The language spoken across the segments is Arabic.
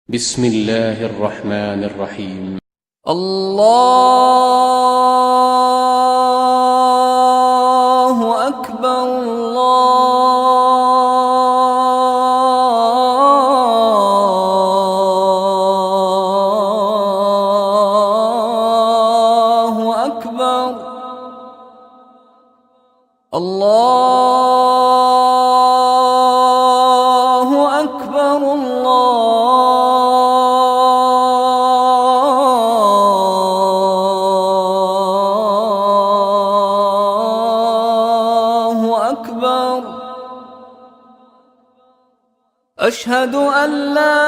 بسم الله الرحمن الرحيم. الله أكبر الله أكبر الله أكبر الله أكبر. أشهد أن لا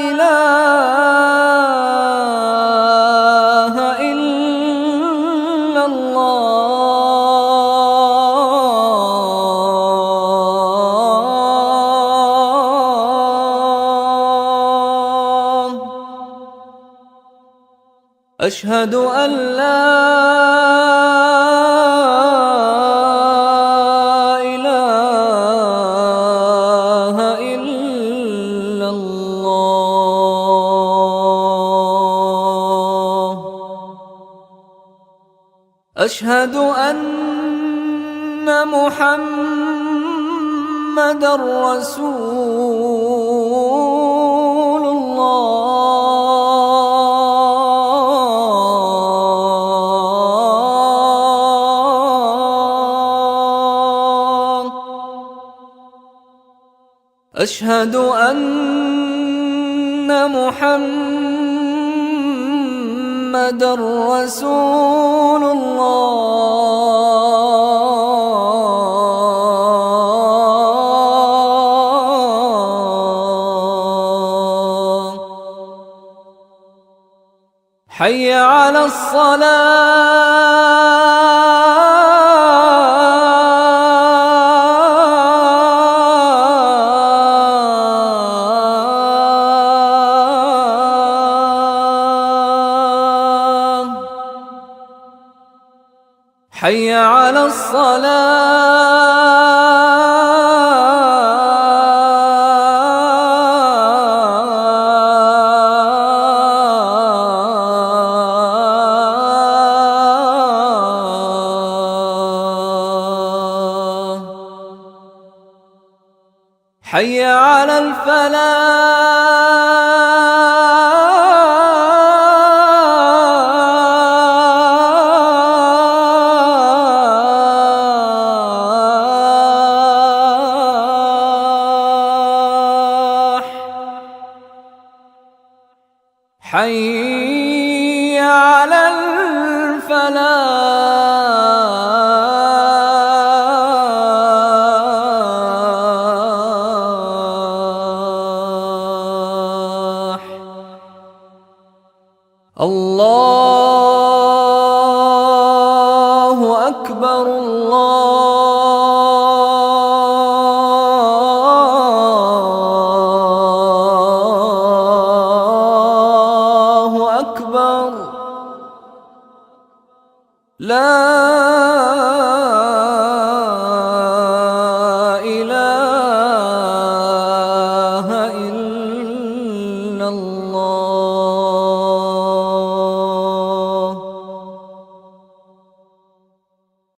إله إلا الله. أشهد أن لا إله إلا الله. أشهد أن محمدًا رسول الله. أشهد أن محمدًا رسول الله. حي على الصلاة. حي على الصلاة. حي على الفلاح. حي على الفلاح.